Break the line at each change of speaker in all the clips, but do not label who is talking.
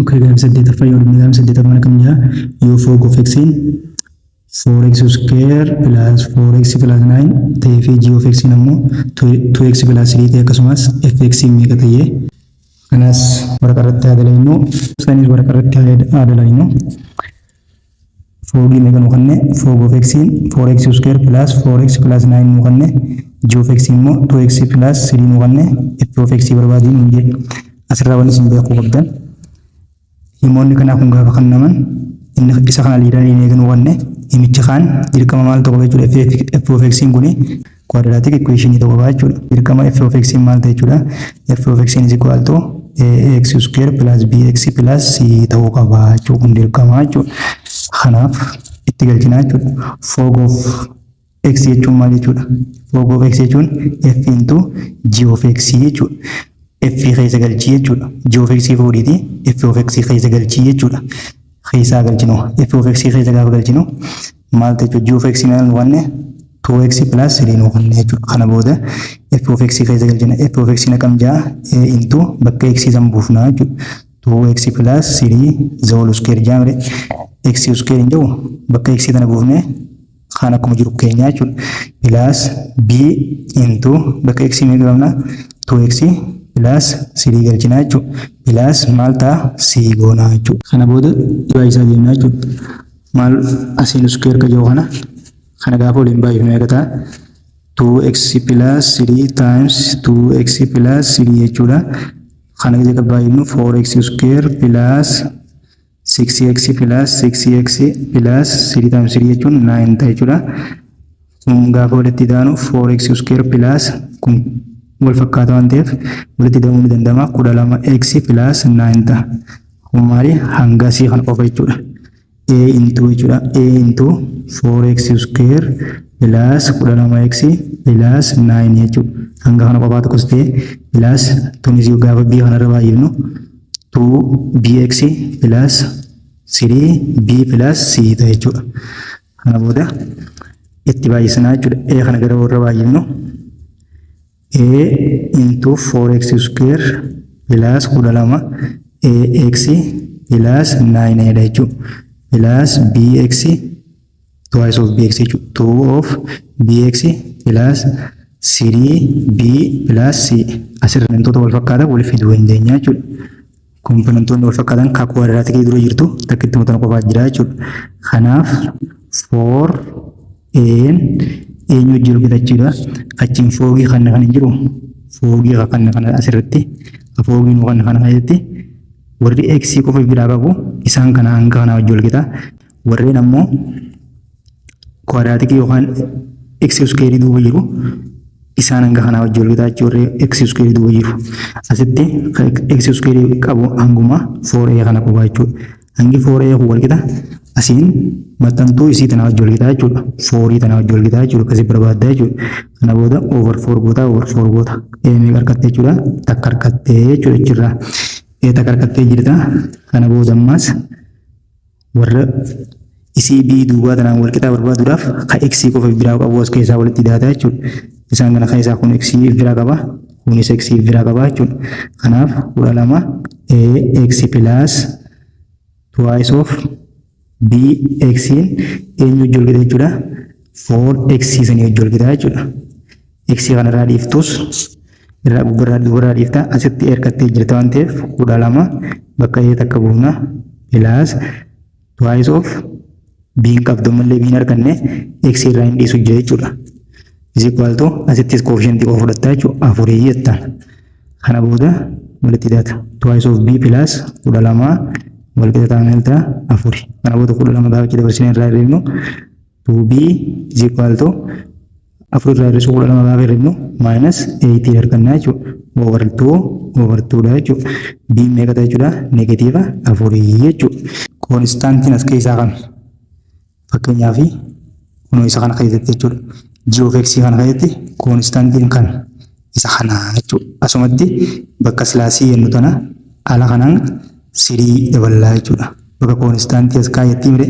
Okay, gaafii saddeetaffaa yoo dhumne gaafii saddeetaffaa akkam jira yoo fog of x 4x square plus 4x plus 9 ta'ee fi g of x ammoo 2x plus 3 ta'e akkasumas fx meeqa ta'ee kanas waraqaa irratti adalaynu sanis waraqaa irratti adalaynu fogi meeqa nu kenne fog of x 4x square plus 4x plus 9 nu kenne g of x immoo 2x plus 3 nu kenne f of x barbaadinu hunde asirraa wanni isin beekuu qabdan himoonni kanaa kun gaafa kannaman inni isa kana liidanii eegnu wanne himicha kaan dirqama maal tokko jechuudha f of x kun quadratic equation tokko jechuudha dirqama f of x maal ta'e jechuudha f of x is equal to ax square plus bx plus c ta'uu qaba jechuudha kun dirqama jechuudha kanaaf itti galchina jechuudha fog of x jechuun maal jechuudha fog of x jechuun f into g of x jechuudha f keessa galchii jechuudha g of x fuudhiiti f of x keessa galchii jechuudha keessa galchinu f of x keessa gaafa galchinu maal ta'e g of x maal wanne 2x plus 3 nu wanne jechuudha kana booda f of x keessa galchina f of x nakam jaa into bakka x san buufna jechuudha 2x plus 3 whole square jaamre x square injoo bakka x tana buufne kana akkuma jiru keenya jechuudha plus b into bakka x meeqa qabna 2x plus 3 galchina jechuudha plus maal ta'a c goona jechuudha kana booda dhibaa isaa deemna jechuudha maal asiin square ka jiru kana gaafa waliin baay'ifnu meeqa ta'a 2x plus 3 times 2x plus 3 jechuudha kana gaafa baay'ifnu 4x square plus 6x plus 6x plus 3 times 3 jechuun 9 ta'a jechuudha kun gaafa walitti daanu 4x square plus kun wal fakkaata waan ta'eef walitti dabaluu ni danda'ama 12x plus 9 ta'a kun maali hanga c kana qofa jechuudha a into jechuudha a into 4x square plus 12x plus 9 jechuudha hanga kana qofa tokkos ta'e plus tunis gaafa b kana irra baay'ifnu 2bx plus 3b plus c ta'a jechuudha kana booda itti baay'isnaa jechuudha a kana gara warra baay'ifnu a into 4x square plus 12 ax plus 9 edha jechuudha plus bx twice of bx jechuudha 2 of bx plus 3b plus c asirrantoota wal fakkaata wal fiduu hin dandeenya jechuudha komponentoonni wal fakkaatan ka quadratic dura jirtu takkitti mutan qofaa jira jechuudha kanaaf 4 n eenyu jiru bitachuudha achiin foogii kana kan jiru foogii kana asirratti foogii nu kana keessatti warri x qofa biraa qabu isaan kana hanga kana wajjin walqixa warreen ammoo quadratic yookaan x square duuba jiru isaan hanga kana wajjin walqixa jechuudha x square duuba jiru asitti x square qabu hanguma 4a kana qofa jechuudha hangi 4a walqixa asiin maxxantuu isii tana wajjin walqixa jechuudha 4 tana wajjin walqixa jechuudha kasi barbaadda jechuudha kana booda over 4 goota meeqa harkattee jechuudha takka harkattee jechuudha jirra takka harkattee jirta kana booda ammas warra isii b duubaa tanaan walqixa barbaaduudhaaf ka x qofa biraa qabu as keessaa walitti daata jechuudha isaan kana keessaa kun x biraa qaba kunis x biraa qaba jechuudha kanaaf 12 x plus twice of bx eenyu wajjin jechuudha 4x sanii wajjin jechuudha x kana irraa dhiiftus irraa gubbarraa dhiifta asitti ergattee jirta waan ta'eef 12 bakka ee takka buufna plus twice of b qabdu malee b arganne x irraa hin dhiisu jira jechuudha is equal to asittis coefficient qofa fudhatta jechuudha afurii jettaan kana booda walitti daata twice of b plus 12 walqixa taanelta afuri kana booda 12 gaafa dabarsine irraa hirrifnu 2b is equal to afur irraa hirrisu 12 gaafa hirrifnu minus 8 argannaa jechuudha over 2 dha jechuudha b meeqa ta'a jechuudha negatiiva afurii jechuudha constantiin as keessaa kan fakkeenyaaf kunoo isa kana keessatti jechuudha g of x kana keessatti constantiin kan isa kana jechuudha asumatti bakka silaasii yennu tana ala kanaan sirii dabalaa jechuudha bakka constantii as kaayyatti mire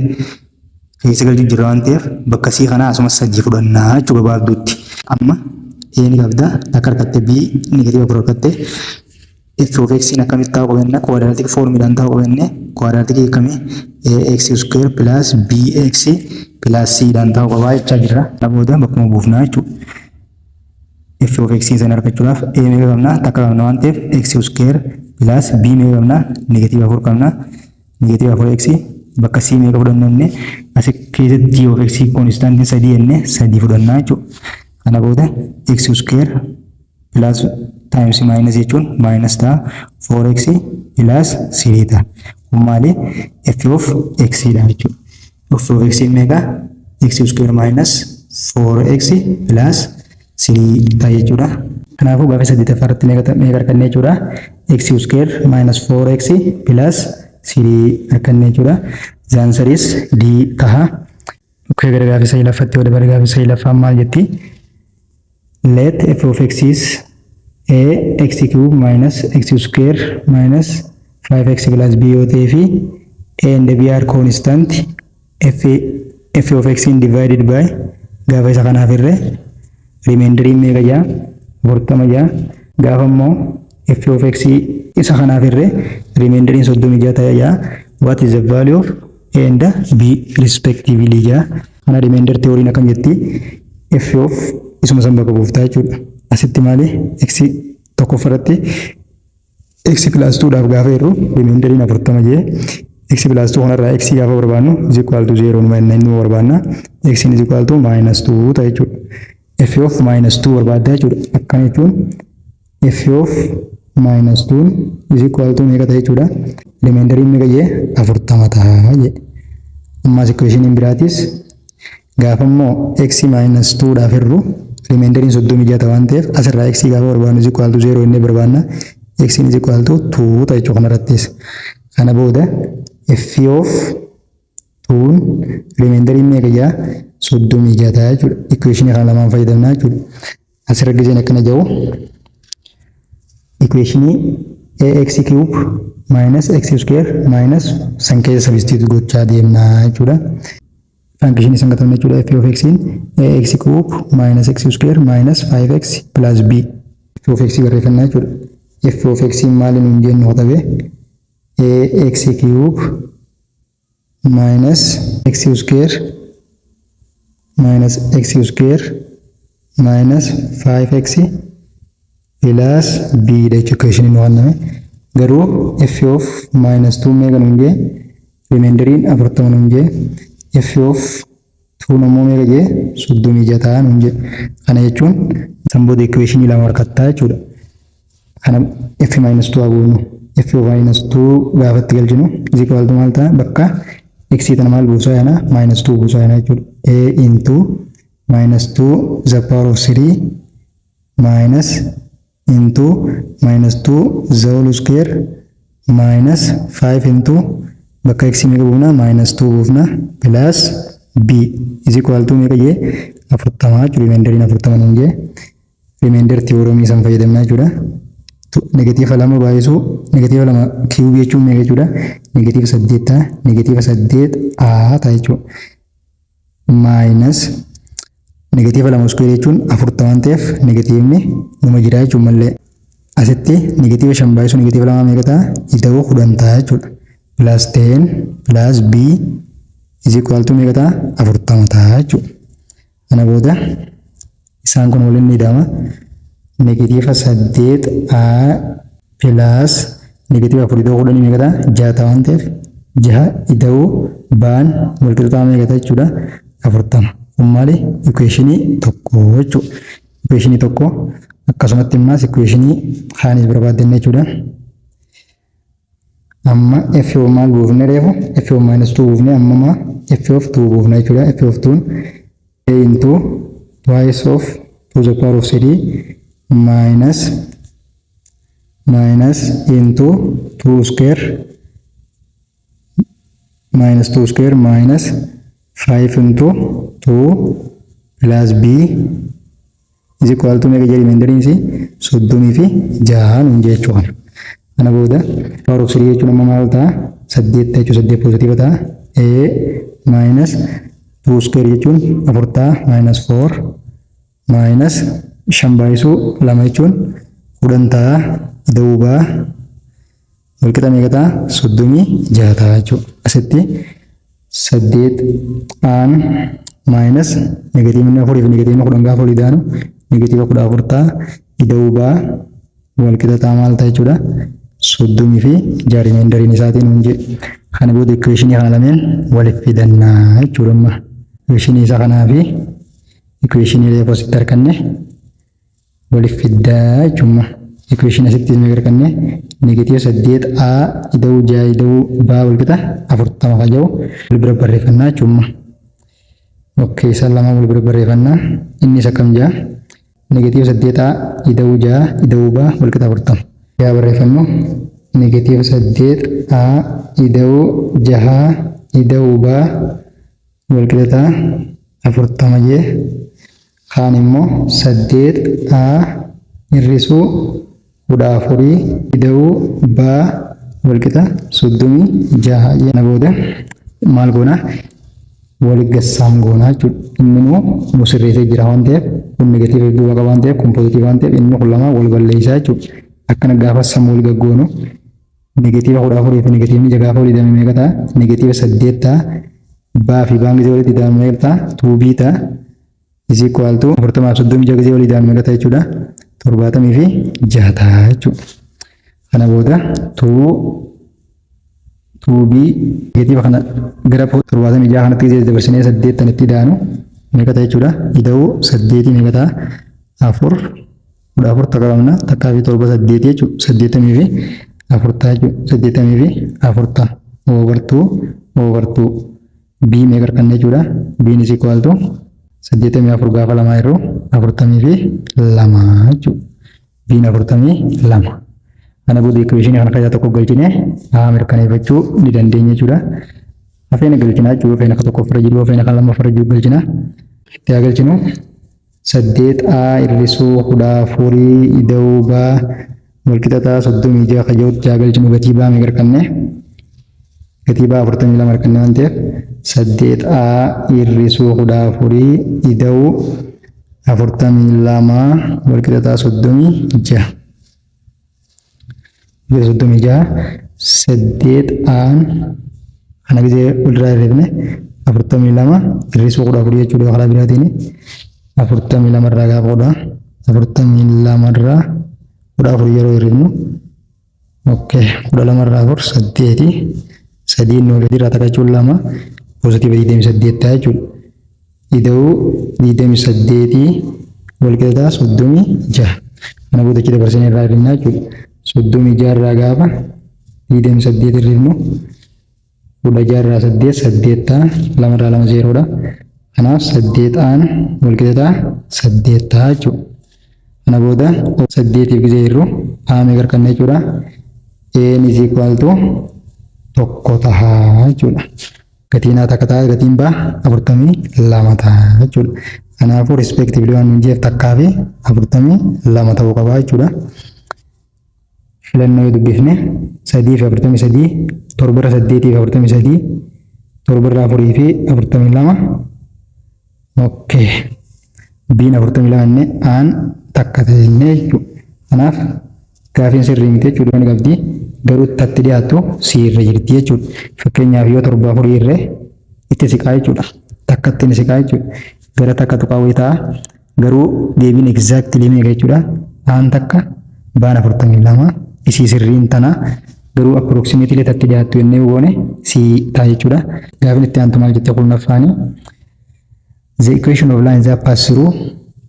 keessa galchuu jira waan ta'eef bakka sii kana asuma sajjii fudhannaa jechuudha gabaabduutti amma a ni qabda takka harkatte b negatiiva afur harkatte f of x akkamitti ta'uu qabanna quadratic formulaan ta'uu qabanne quadratic akkamii ax square plus bx plus c dhaan ta'uu qaba jechaa jirra. Booda bakkuma buufnaa jechuudha. f of x san argachuudhaaf a meeqa qabna takka qabna waan ta'eef x square plus b meeqa qabna negative 4 qabna negative 4x bakka c meeqa fudhannanne as keessatti g of x constant 3 jenne 3 fudhannaa jechuudha. Kana booda x square plus times minus jechuun minus ta'a 4x plus 3 ta'a. Kun maali f of x dha jechuudha. f of x meeqa x square minus 4x plus 3 ta'a jechuudha. Kanaafuu gaafa 8 irratti meeqa arganne jechuudha x square minus 4x plus 3 arganne jechuudha. The answer is D taha. Okay, gara gaafa 9ffatti yoo dabare gaafa 9ffaan maal jetti? Let f of x is a x cube minus x square minus 5x plus b yoo ta'ee fi a and b are constant f of x divided by gaafa isa kanaaf irre remainder meeqa jaa 40 jaa gaafa immoo f of x isa kanaaf irre remainder 36 ta'e jaa what is the value of a and b respectively jaa kana remainder theory na kan jetti f of isuma san bakka buuftaa jechuudha. Asitti maali x tokko farratti x plus 2 dhaaf gaafa irru remainder 40 jee x plus 2 kanarraa x gaafa barbaannu is equal to 0 numa inni barbaanna x is equal to minus 2 ta'e jechuudha. f of minus 2 barbaadda jechuudha. Akkana jechuun f of minus 2 is equal to meeqa ta'e jechuudha. Remainder meeqa jee 40 ta'a jee. Ammas equation biraatis gaafa immoo x minus 2 dhaaf irru remainder 36 waan ta'eef asirraa x gaafa barbaannu is equal to 0 inni barbaanna x is equal to 2 ta'e jechuudha kanarrattis. Kana booda f of 2 remainder meeqa jaa 36 ta'a jechuudha. Equation kana lamaan fayyadamnaa jechuudha. Asirra giseen akkana jedhu equation ax cube minus x square minus san keessa substitute gochaa deemnaa jechuudha. Function isaan gatamne jechuudha f of x ax cube minus x square minus 5x plus b f of x barreeffannaa jechuudha. f of x maali nuun jennu hotabe ax cube minus x square minus x square minus 5x plus b dha equation inni waanname garuu f of minus 2 meeqa nuun jee remainderiin 40 nuun jee f of 2 nammoo meeqa jee 36 ta'a nuun jee. Kana jechuun sanboota equation lama harkattaa jechuudha. Kana f minus 2 haguugnu f of minus 2 gaafatti galchinu is equal to maal ta'a bakka x tana maal buusaa yana minus 2 buusaa yana jechuudha. a into minus 2 the power of 3 minus into minus 2 the whole square minus 5 into bakka x meeqa buufna minus 2 buufna plus b is equal to meeqa jee 40 jechuudha. Remainder 40 nuun jee remainder theorem san fayyadamnaa jechuudha. Negative lama baay'isuu negative lama cube jechuun meeqa jechuudha. Negative 8 ta'a negative 8 a ta'a jechuudha. Minus negative lama square jechuun 40 waan ta'eef negative ni numa jira jechuun mallee asitti negative 5 baay'isuu negative lama meeqa ta'a ida'uu 10 ta'a jechuudha. Plus 10 plus b is equal to meeqa ta'a 40 ta'a jechuudha. Kana booda isaan kun waliin ni ida'ama. Negative 8a plus negative 4 ida'uu 10 meeqa ta'a 6 ta'a waan ta'eef 6 ida'uu baan walqixa ta'a meeqa ta'a jechuudha 40. Kun maali equation tokko jechuudha. Equation tokko akkasumatti immas equation kaanis barbaaddanne jechuudha. Amma f of maal buufne reefu f of minus 2 buufne amma f of 2 buufne jechuudha. f of 2 a into twice of 2 the power of 3 minus into 2 square minus 2 square minus 5 into 2 plus b is equal to meeqa jedhee remainder insi 36 nuun jechuudha. Kana booda power of 3 jechuun amma maal ta'a 8 jechuun 8 positive ta'a a minus 2 square jechuun 4 ta'a minus 4 minus 5 baay'isuu 2 jechuun 10 ta'a ida'uu baa wal qixa meeqa ta'a? 36 ta'a jechuudha. Asitti 8 maayinas negatiivni 4 fi negatiivni 10 gaafa walii daanu negatiiva 14 ta'a. Ida'uu baa wal qixa ta'a maal ta'a jechuudha? 30 fi 6 rimeendariin isaatiin hin jedhu. Kana booda equationii kana lameen waliif fidannaa jechuudha. Amma equationii isa kanaa fi equationii reefu asitti arganne waliif fiddaa jechuudha. Equation asitti meeqa arganne? Negatiiva 8a ida'uu 6 ida'uu baa wal qixa 40 kan jedhu wal bira barreeffannaa jechuudha. Okay, isaan lama wal bira barreeffannaa. Innis akkam jaa? Negatiiva 8a ida'uu 6 ida'uu baa wal qixa 40. Yaa barreeffannu negatiiva 8a ida'uu 6 ida'uu baa wal qixa 40 jee. Kaan immoo 8a hir'isuu 14 ida'uu baa wal qixa 36 jee. Na booda maal goona? Wal gassaam goonaa jechuudha. Inni nu sirreessee jira waan ta'eef kun negatiiva duuba qaba waan ta'eef kun poozitiiva waan ta'eef inni kun lama wal balleessaa jechuudha. Akkana gaafa sammuu wal gaggoonu negatiiva 14 fi negatiivni 6 gaafa walii dabalame meeqa ta'a? Negatiiva 8 ta'a. Baa fi baan gisee walitti dabalame meeqa ta'a? 2b ta'a. Is equal to 40 fi 36 gisee walii dabalame meeqa ta'a jechuudha? 70 fi 6 ta'a jechuudha. Kana booda 2b negatiiva kana gara 76 kanatti gisee dabarsinee 8 tanitti daanu meeqa ta'a jechuudha? Ida'uu 8 meeqa ta'a? 4 14 takkaamna takkaa fi 7 8 jechuudha. 80 fi 4 jechuudha. 80 fi 4 over 2 b meeqa arganne jechuudha? b is equal to 84 gaafa lamaa irruu 40 fi 2 jechuudha. b 42. Kana booda equation kana keessaa tokko galchine mirkaneeffachuu ni dandeenya jechuudha. Hafeena galchinaa jechuudha. Hafeena akka tokko ofirra jiru hafeena kan lama ofirra jiru galchina. Itti haa galchinu 8a hir'isuu 14 ida'uu baa wal qixa ta'a 36 kan jedhutti haa galchinu. Gatii baa meeqa arganne? Gatii baa 42 arganne waan ta'eef 8a hir'isuu 14 ida'uu 42 wal qixa ta'a 36. 8aan kana gisee walirraa hirrifne 42 hir'isuu 14 jechuudha. Karaa biraatiin 42 irraa gaafa godha 42 irraa 14 yeroo hirrifnu okay 12 irraa 4 8 3 nu irraa takkachuun 2 poozitiiva 28 ta'a jechuudha. Ida'uu 28 wal qixa ta'a 36. Kana booda achi dabarsinee irraa hirrifnaa jechuudha. 36 irraa gaafa 28 hirrifnu 16 irraa 8 ta'a 2 irraa 2 zeeroodha. Kanaaf 8aan wal qixa ta'a 8 ta'a jechuudha. Kana booda 8 gisee hirru meeqa arganne jechuudha? A is equal to 1 ta'a jechuudha. Gatiin haa takka ta'a gatiin baa 42 ta'a jechuudha. Kanaafuu respectively waan nuti jeef takkaa fi 42 ta'uu qaba jechuudha. Filannoo yoo dubbifne 3 fi 43 7 irra 8 fi 43 7 irraa 4 fi 42 okay biin 42 inni aan takka ta'e jechuudha. Kanaaf gaafiin sirrii miti jechuudha. Waan qabdi garuu tatti dhiyaatu siirra jirti jechuudha. Fakkeenyaaf yoo 7 4 irree itti siqaa jechuudha. Takkatti ni siqaa jechuudha. Gara takka tuqaa wayii ta'a garuu deebiin exactly meeqa jechuudha? Aan takka baan 42 isii sirriin tana garuu approximately tatti dhiyaattu jennee goone si ta'a jechuudha. Gaafiin itti aantu maal jettee kulnaffaanii the equation of lines that pass through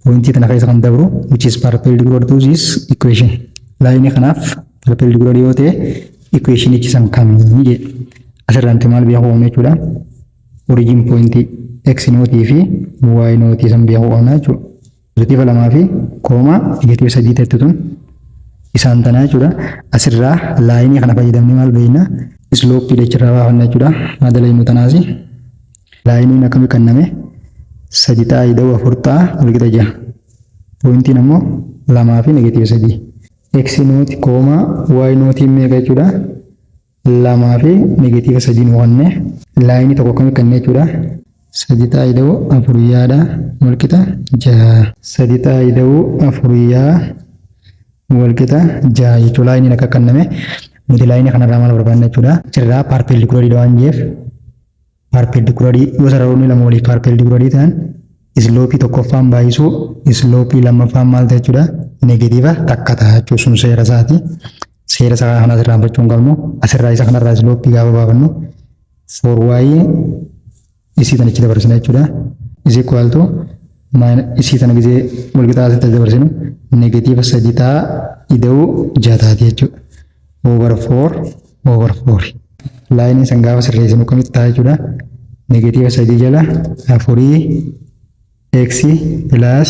pointii tana keessa kan dabru which is perpendicular to this equation. Laayinii kanaaf perpendicular yoo ta'e equation ichi san kamii jedhe asirratti maal beekuu qabna jechuudha. Origin pointii x nootii fi y nootii san beekuu qabna jechuudha. Pozitiiva 2 fi kooma negatiiva 3 ta'etu tun isaan tanaa jechuudha. Asirraa laayinii kana fayyadamnee maal beekna? Sloopii dachirraa baafanna jechuudha. Madala inni tanaasi laayiniin akkamii kenname? 3 ta'a ida'uu 4 ta'a wal qixa 6. Pointiin ammoo 2 fi negatiiva 3. X nooti kooma y nootiin meeqa jechuudha? 2 fi negatiiva 3 nu kenne. Laayinii tokko akkamii kenne jechuudha? 3 ta'a ida'uu 4 yaadha wal qixa 6. 3 ta'a ida'uu 4 yaa wal qixa 6 jechuudha. Laayiniin akka kenname nuti laayinii kanarraa maal barbaanna jechuudha. Achirraa perpendicular waan jeef perpendicular yoo sararoonni lama waliif perpendicular ta'an islooppii tokkoffaan baay'isuu islooppii lammaffaan maal ta'e jechuudha. Negatiiva takka ta'a jechuudha. Sun seera isaati. Seera isaa kana asirraa baachuu hin qabnu. Asirraa isa kanarraa islooppii gaafa baafannu for y isii tanichi dabarsina jechuudha. Is equal to isii tana gisee wal qixaa asitti dabarsinu negatiiva 3 ta'a ida'uu 6 taati jechuudha. Over 4 laayiniin san gaafa sirreessinu kamitti ta'a jechuudha. Negatiiva 3 jala 4 x plus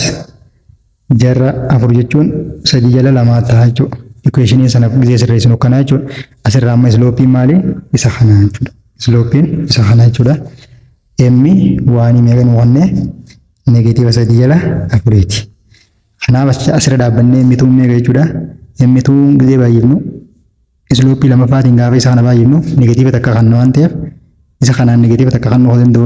jarra 4 jechuun 3 jala 2 ta'a jechuudha. Equationii sana gisee sirreessinu kana jechuudha. Asirraa amma isloopiin maali? Isa kana jechuudha. Isloopiin isa kana jechuudha. M waan meeqa nu wanne negatiiva 3 jala 4ti. Kanaaf asirra dhaabbannee mituun meeqa jechuudha. Mituun gisee baay'ifnu islooppii lamaffaatiin gaafa isa kana baay'ifnu negatiiva takka kan waan ta'eef isa kanaan negatiiva takka kan nu danda'u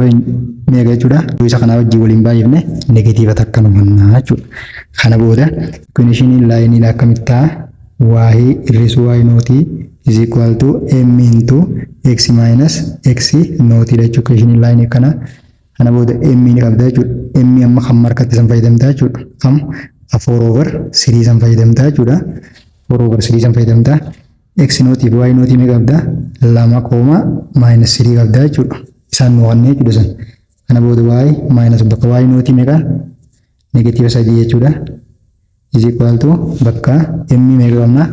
meeqa jechuudha. Isa kanaa wajjin waliin baay'ifne negatiiva takka nu wanna jechuudha. Kana booda equationii laayinii akkamitti ta'a? Y irrisu y nootii is equal to m into x minus x nootii jechuudha. Equationii laayinii kana booda m ni qabda jechuudha. M amma kan markatti san fayyadamtaa jechuudha. Kam 4/3 san fayyadamtaa jechuudha. 4/3 san fayyadamtaa. X nootii fi y nootii meeqa qabda? 2, qabda jechuudha. Isaan nu wannee jechuudha san. Kana booda y minus bakka y nootii meeqa? Negatiiva 3 jechuudha. Is equal to bakka m meeqa qabna?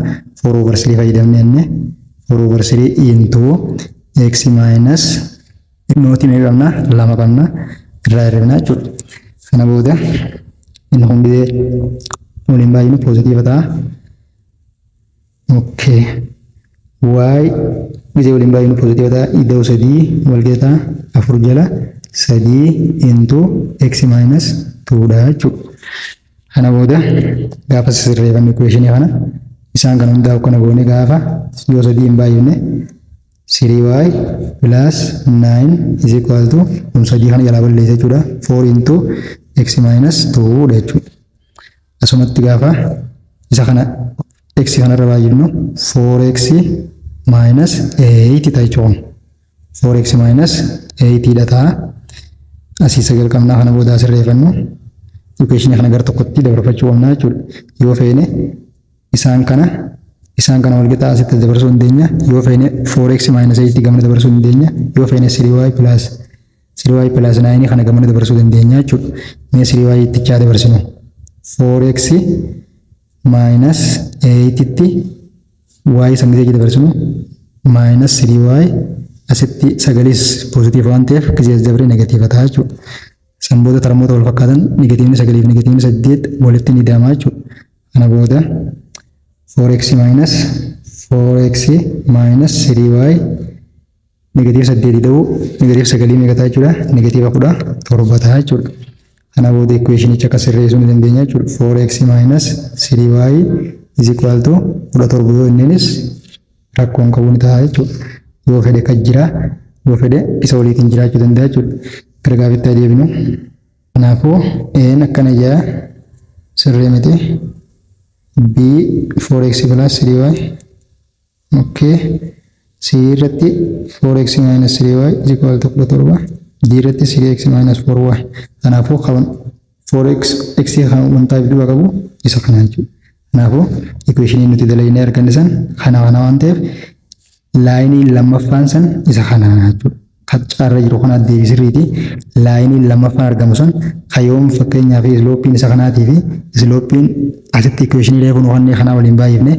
4/3 fayyadamne 4/3 into x minus nootii meeqa qabna? 2 qabna. Irraa hirribna jechuudha. Kana booda inni hundi waliin baay'inu poozitiiva ta'a. Okay. Y gisee waliin baay'inu poozitiiva ta'a. Ida'u 3 wal qixa 4 jala 3 into x minus 2 dha jechuudha. Kana booda gaafa sirreeffannu equationii kana isaan kan hundaa'u kana goone gaafa yoo 3 hin baay'ifne 3y plus 9 is equal to 3 kana jalaa balleessa jechuudha. 4 into x minus 2 dha jechuudha. Asumatti gaafa isa kana x kanarra baay'ifnu 4x minus 8 ta'a jechuudha. 4x minus 8 dha ta'a. Asii 9 qabnaa kana booda sirreeffannu equationii kana gara tokkotti dabarfachuu qabna jechuudha. Yoo feene isaan kana wal qixa asitti dabarsuu dandeenya. Yoo feene 4x minus 8 gamana dabarsuu dandeenya. Yoo feene 3y plus 9 kana gamana dabarsuu dandeenya jechuudha. Mee 3y ittichaa dabarsinu 4x minus 8 tti y san gisee dabarsinu minus 3y asitti 9 positive waan ta'eef gisee dabre negatiiva ta'a jechuudha. Sanboota tarmoota wal fakkaatan negatiivni 9 fi negatiivni 8 walitti ni daama jechuudha. Kana booda 4x minus 3y negatiiva 8 ta'uu negatiiva 9 meeqa ta'a jechuudha. Negatiiva 17 ta'a jechuudha. Kana booda equationicha akka sirreessuu ni dandeenya jechuudha. 4x minus 3y is equal to 17 yoo innis rakkoon qabu ni ta'a jechuudha. Yoo fedhe kan jira yoo fedhe isa waliitiin jiraachuu danda'a jechuudha. Gara gaafitti adeemnu. Kanaafuu een akkana jaa sirree miti b 4x plus 3y okay c irratti 4x minus 3y is equal to 17 d irratti 3x minus 4y. Kanaafuu qaban 4x x kan wanta ibduu qabu isa kana jechuudha. Kanaafuu equationii nuti dalagnee arganne kana waan ta'eef laayinii lammaffaan san isa kana jechuudha. Kacaarra jiru kana deebisirriiti laayinii lammaffaan argamu sun kayoom fakkeenyaaf isloopiin isa kanaatii fi isloopiin asitti equationii reefu nuhannee kana waliin baay'ifne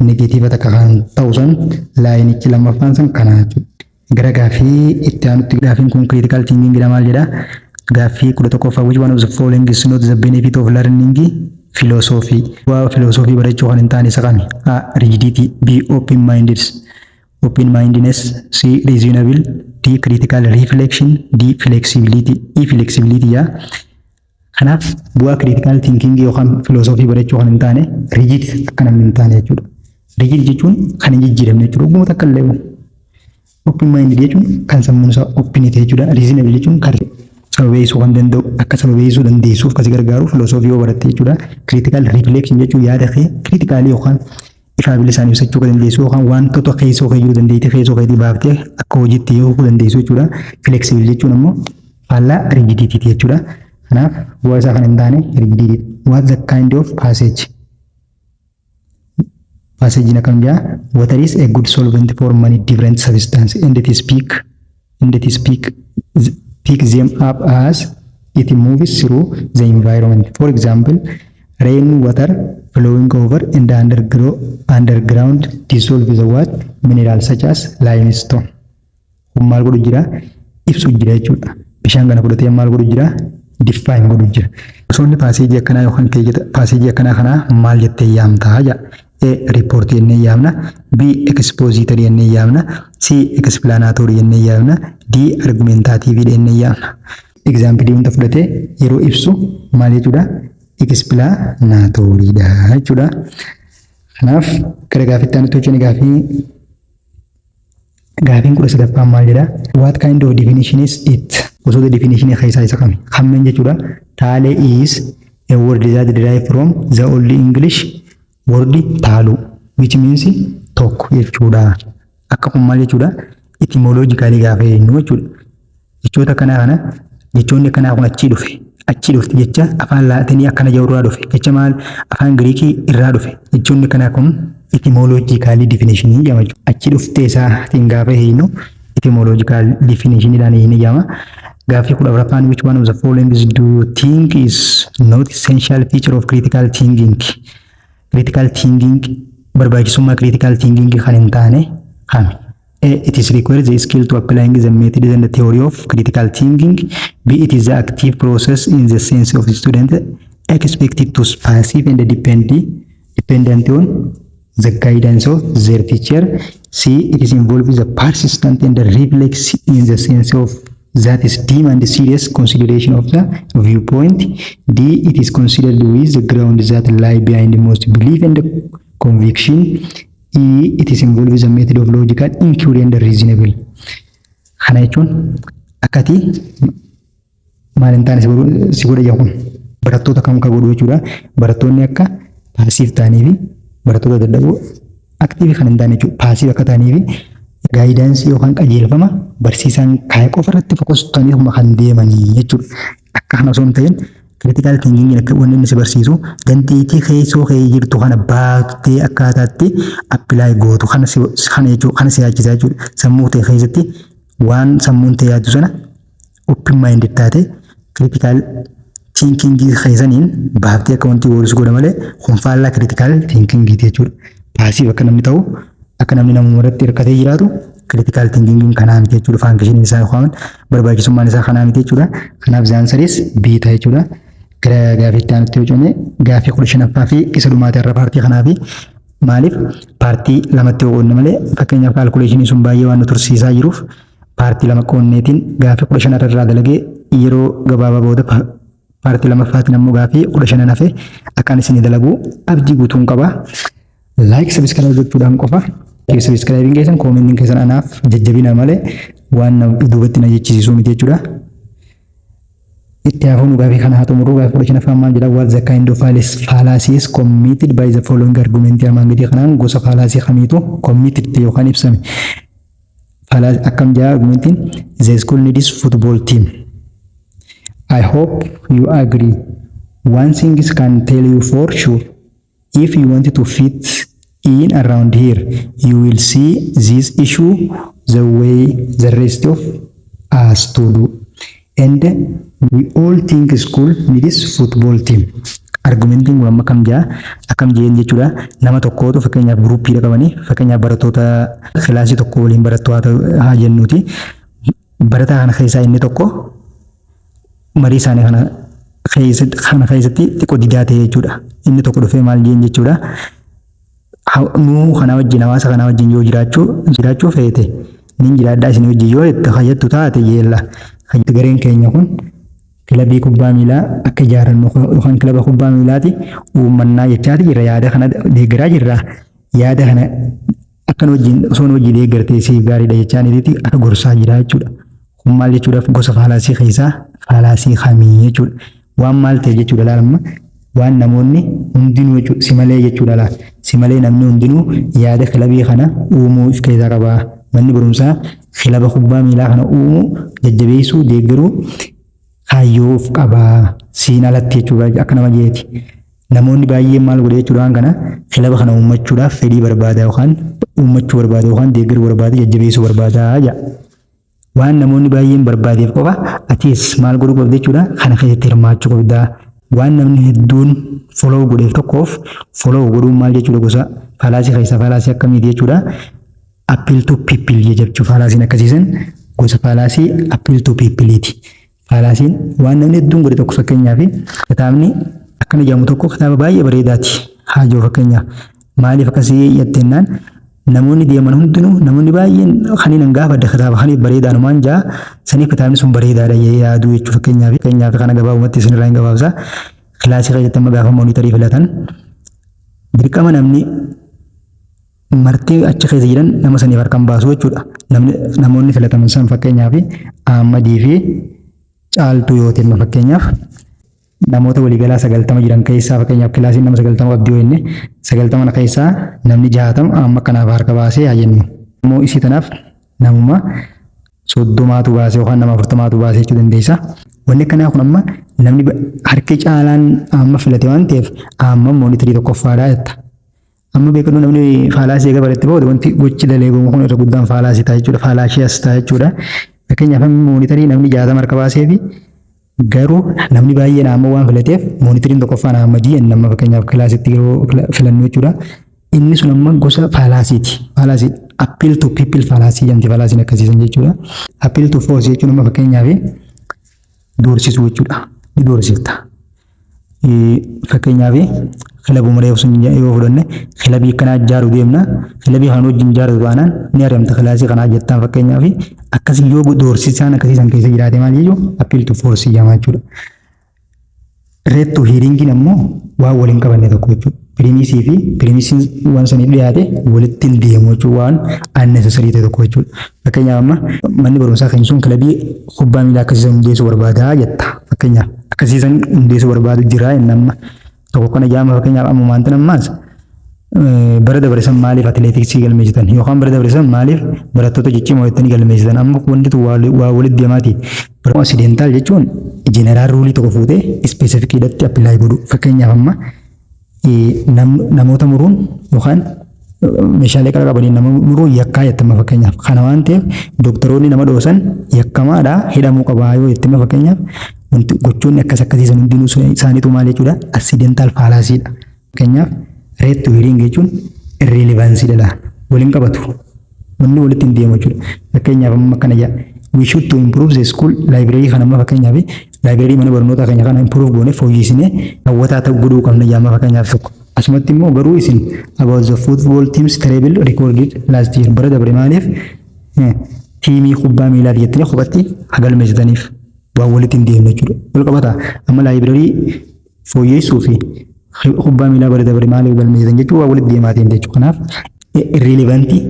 negatiiva takka kan ta'u sun laayinichi lammaffaan sun kana jechuudha. Gara gaaffii itti aanutti gaaffiin kun critical thinking maal jedha? Gaaffii 11ffaa which one of the following is not the benefit of learning philosophy? Waa philosophy barachuu kan hin taane isa kami? A. Rigidity. B. Open mindedness. C. Reasonable. D. Critical reflection. D. Flexibility. E. Flexibility yaa. Kanaaf bu'aa critical thinking yookaan philosophy barachuu kan hin taane rigid akka namni hin taane jechuudha. Rigid jechuun kan hin jijjiiramne jechuudha. Ogummaa takka illee open minded jechuun kan sammuun isaa open ta'e jechuudha. Reasonable jechuun kan sababeessuu kan danda'u akka sababeessuu dandeessuuf kasi gargaaru filosoofii yoo baratte jechuudha. Critical reflection jechuun yaada kee critically yookaan ifaa bilisaanii ibsachuu kan dandeessu yookaan wantoota keessoo kee jiru dandeettii keessoo keetii baaftee akka hojiitti yoo dandeessu jechuudha. Flexible jechuun ammoo faallaa rigidity jechuudha. Kanaaf bu'aa isaa kan hin taane rigidity. What the kind of passage? Passage akkam jaa water is a good solvent for many different substances and it is pick them up as it moves through the environment. For example, rain water flowing over in the underground dissolves the what minerals such as limestone. Maal godhu jira ibsu jira jechuudha. Bishaan kana fudhatee maal godhu jira define godhu jira. Gosoonni passage akkanaa yookaan passage akkanaa kana maal jettee yaamtaa jaa? A. Report jennee yaamna. B. Expository jennee yaamna. C. Explanatory jennee yaamna. D. Argumentative jennee yaamna. Example hunda fudhatee yeroo ibsu maal jechuudha? Explanatory dha jechuudha. Kanaaf gara gaafitti aanutti hojjenne gaafiin 13ffaan maal jedha? What kind of definition is it? Gosoota definition keessaa isa kami? Kammeen jechuudha. Taale is a word that derived from the old English word taalu which means tokko jechuudha. Akka kun maal jechuudha? Etymologically gaafa jennu jechuudha. Jechoota kanaa kana jechoonni kanaa kun achii dhufte jecha afaan laatinii akkana jirurraa dhufe jecha maal afaan giriikii irraa dhufe jechoonni kanaa kun etymologically definition jedhama. Achii dhuftee isaatiin gaafa jennu etymological definition dhaan ni jedhama. Gaafii 14ffaan which one of the following do you think is not essential feature of critical thinking? Critical thinking barbaachisummaa critical thinking kan hin taane kami? A. It is required the skill to applying the method and the theory of critical thinking. B. It is the active process in the sense of the student expected to passive and dependent on the guidance of their teacher. C. It is involved with the persistent and the reflex in the sense of that is deep and serious consideration of the viewpoint. D. It is considered with the ground that lie behind most belief and conviction. E. It is involved with the method of logical inquiry and reasonable. Kana jechuun akkati maal hin taane si godha jedhu barattoota kam ka godhu jechuudha. Barattoonni akka paasiif ta'anii fi barattoota dadhaboo aktiivii kan hin taane jechuudha. Paasiif akka ta'anii fi gaayidaansii yookaan qajeelfama barsiisaan kaayee qofa irratti fokkustanii kan deemanii jechuudha. Akka kana osoo hin ta'in critical thinking akka wanni inni si barsiisu dandeettii keessoo kee jirtu kana baaftee akkaataatti apply gootu kana jechuudha. Kana si yaachisaa jechuudha. Sammuu ta'e keessatti waan sammuun ta'e yaadu sana open minded taate critical thinking keessaniin baaftee akka wanti boorisu godha malee hunfaallaa critical thinking jechuudha. Paasiif akka namni ta'u akka namni namuma irratti hirkatee jiraatu critical thinking kanaa miti jechuudha. Function isaa yookaan barbaachisummaan isaa kanaa miti jechuudha. Kanaaf zaansaris biita jechuudha. Gara gaafiitti aanutti hojjenne gaafii 15ffaa fi isa dhumaati irra paartii kanaa fi maaliif paartii lamatti qoodne malee fakkeenyaaf kaalkuleeshinii sun baay'ee waan nu tursiisaa jiruuf paartii lama qoonneetiin gaafii 15 irraa dalagee yeroo gabaabaa booda paartii lamaffaatiin ammoo gaafii 15 hafe akkaan isin dalagu abdii guutuun qaba. Like subscribe gochuudhaan qofa. Subscribe keessan commenting keessan anaaf jajjabina malee waan duubatti na jechisiisuu miti jechuudha. Itti hafuun gaafii kana haa xumuruu gaafii 15ffaan maal jedha? What the kind of fallacies committed by the following argument? Armaan gadii kanaan gosa fallaasii kamiitu committed yookaan ibsame? Akkam jedha argumentiin? The school needs football team. I hope you agree. One thing is can tell you for sure. If you want to fit in around here, you will see this issue the way the rest of us to do. And we all think school needs football team. Argumentiin waan akkam jeen jechuudha. Nama tokkootu fakkeenyaaf guruppiidha qabanii fakkeenyaaf barattoota kilaasii tokko waliin barattoota haa jennuuti. Barataa kana keessaa inni tokko marii isaanii kana keessatti xiqqoo didaa ta'e jechuudha. Inni tokko dhufee maal jeen jechuudha. Nuu kana wajjin hawaasa kana wajjin yoo jiraachuu feete nin jiraadhaa isin wajjin yoo itti fayyaddu taate jeella. Gareen keenya kun kilabii kubbaa miilaa akka ijaarannu yookaan kilaba kubbaa miilaati uumannaa jechaati jirra. Yaada kana deeggaraa jirra. Yaada kana akkan wajjin osoo wajjin deeggartee siif gaariidha jechaaniiti akka gorsaa jira jechuudha. kun maal jechuudhaaf gosa faalaasii keessaa faalaasii kamii jechuudha. Waan maal ta'e jechuudha laalama waan namoonni hundinuu jechuudha si malee jechuudha laal si malee namni hundinuu yaada kilabii kana uumuu of keessaa qaba. Manni barumsaa kilaba kubbaa miilaa kana uumuu jajjabeessuu deeggaruu kaayyoo of qaba siin alatti jechuudha akka nama jeeti. Namoonni baay'een maal godhe jechuudha kana kilaba kana uummachuudhaaf fedhii barbaada yookaan uummachuu barbaada yookaan deeggaruu barbaada jajjabeessuu barbaada jedha. Waan namoonni baay'een barbaadeef qofa atis maal godhuu qabda jechuudha kana keessatti hirmaachuu qabda. Waan namni hedduun follow godheef tokkoof follow godhuun maal jechuudha gosa faalaasii keessaa faalaasii akkamiiti jechuudha. Appeal to people jechuu faalaasiin akkasiisan gosa faalaasii appeal to peopleiti. Faalaasiin waan namni hedduun godhe tokko fakkeenyaaf kitaabni akkana jedhamu tokko kitaaba baay'ee bareedaati haa jiru fakkeenyaaf maaliif akkasii jettennaan namoonni deeman hundinuu namoonni baay'een kaniin gaafadha kitaaba kaniif bareedaanumaan jaa saniif kitaabni sun bareedaadha yaaduu jechuu fakkeenyaaf kana gabaabumatti isinirraa hin gabaabsa kilaasii keessatti amma gaafa moonitarii filatan dirqama namni marti achi keessa jiran nama saniif harkaan baasu jechuudha. Namoonni filataman san fakkeenyaaf Ahmadii fi Caaltuu yoo ta'e fakkeenyaaf namoota waliigalaa 90 jiran keessaa fakkeenyaaf kilaasiin nama 90 qabdi yoo inni 90 keessaa namni 60 amma kanaaf harka baasee haa jennu. Immoo isii tanaaf namuma 30tu baasee yookaan nama 40tu baasee jechuu dandeessa. Wanni akkanaa kun amma namni harki caalaan amma filate waan ta'eef amma moonitarii tokkoffaadha jetta. Amma beeknu namni faalaasii eega bareetti booda wanti gochi daleegamu kun irra guddaan faalaasii ta'a jechuudha. Faalaashii as ta'a jechuudha. Fakkeenyaaf moonitarii namni 60 harka baasee fi garuu namni baay'een amma waan filateef moonitariin tokkoffaan Ahmadii nama fakkeenyaaf kilaasitti yeroo filannu jechuudha. Inni sun amma gosa faalaasiiti. Faalaasii appeal to people faalaasii jedhamti faalaasiin akkasiisan jechuudha. Appeal to force jechuun amma fakkeenyaaf doorsisuu jechuudha. Ni doorsifta. Fakkeenyaaf kilabuma reefsuun yoo fudhanne kilabii kana ijaaruu deemna kilabii kana wajjin ijaaruu baanaan ni ari'amta kilaasii kana jettaan fakkeenyaaf akkasii yoo doorsisaan akkasiisan keessa jiraate maal jechuudha appeal to force jedhama jechuudha. Right to hearing ammoo waan waliin qabanne tokko jechuudha. Pirimisii fi pirimisiin waan saniif dhiyaate walitti hin deemu jechuudha waan unnecessary ta'e tokko jechuudha. Fakkeenyaaf amma manni barumsaa keenya sun kilabii kubbaa miilaa akkasiisan hundeessuu barbaada jetta fakkeenyaaf akkasiisan hundeessuu barbaadu jira inni tokko kana jaama fakkeenyaaf amma maantan ammaas bara dabarsan maaliif atileetiksii galmeessitan yookaan bara dabarsan maaliif barattoota jechii itti galmeessitan amma wanti waa walitti deemaati. Accidental jechuun jeneraal ruulii tokko fuutee ispeesifikiidhatti appilaayi godhu fakkeenyaaf amma namoota muruun yookaan meeshaalee qara qabanii nama muruu yakkaa jettama fakkeenyaaf kana waan ta'eef doktoroonni nama dhoosan yakkamaadha hidhamuu qabaa yoo jettama fakkeenyaaf wanti gochoonni akkasiisan hundinuu isaaniitu maal jechuudha accidental faalaasiidha. Fakkeenyaaf right to hearing jechuun irrelevansiidha waliin qabatu wanni walitti hin deemu jechuudha. Fakkeenyaaf amma kana jaa we should to improve the school library kana amma fakkeenyaaf library mana barnootaa keenya kana improve goone fooyyessinee hawwataa ta'uu godhuu qabna jaama fakkeenyaaf tokko. Asumatti immoo garuu isin about the football teams treble recorded last year bara dabre maaliif tiimii kubbaa miilaa jettanii qophatti hagalmeessitaniif waan walitti hin deemne jechuudha. Wal qabata amma library fooyyessuu fi kubbaa miilaa bara dabre maaliif galmeessitan jechuudha waan walitti deemaatiin jechuudha. Kanaaf irrelevantii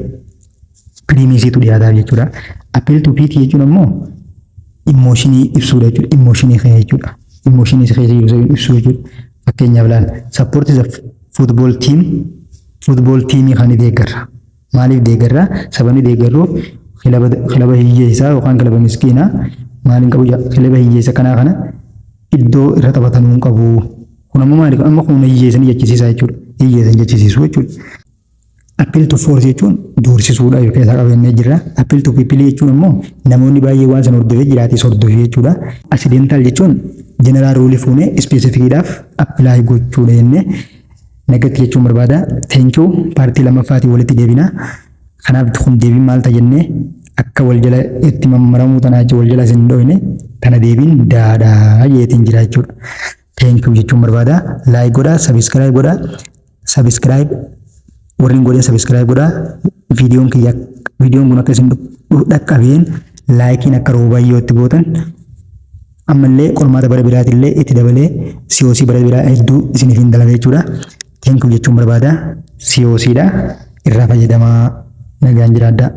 pirimisiitu dhiyaataa jechuudha. Appeal to people jechuun ammoo emotionii ibsuudha jechuudha. Emotionii kee jechuudha. Emotionii kee jiru ibsuu jechuudha. Fakkeenyaaf laal support the football team kan deeggarra. Maaliif deeggarra? Sababni deeggarruuf kilaba hiyyeessaa yookaan kilaba miskiinaa maaliin qabu kilaba hiyyeessa kana iddoo irra taphatanuu qabu. Kun ammoo maaliif amma kun hiyyeessan jechisiisaa jechuudha. Hiyyeessan jechisiisuu jechuudha. Appeal to force jechuun doorsisuudha yoo keessaa qabannee jirra. Appeal to people jechuun ammoo namoonni baay'ee waan san hordofee jiraatis hordofee jechuudha. Accidental jechuun jeneraal ruulii fuunee ispeesifikiidhaaf appilaayi gochuudha jennee nagatti jechuun barbaada. Teenkuu paartii lammaffaatii walitti deebina. Kanaaf kun deebiin maal ta'a jennee akka wal jala itti mammaramuu tanaa jecha wal jala isin dhoofne tana deebiin daadhaa jeetiin jira jechuudha. Teenkuu jechuun barbaada. Laayik godhaa, sabiskiraayib godhaa. Sabiskiraayib warreen godhan sabiskiraayib godhaa. Viidiyoon kun akka isin dhaqqabeen laayikiin akka rooba yoo itti gootan ammallee qormaata bara biraatillee itti dabalee siyoosii bara biraa hedduu isiniif hin dalaga jechuudha. Teenkuu jechuun barbaada. Siyoosiidha. Irraa fayyadamaa nagaan jiraadhaa.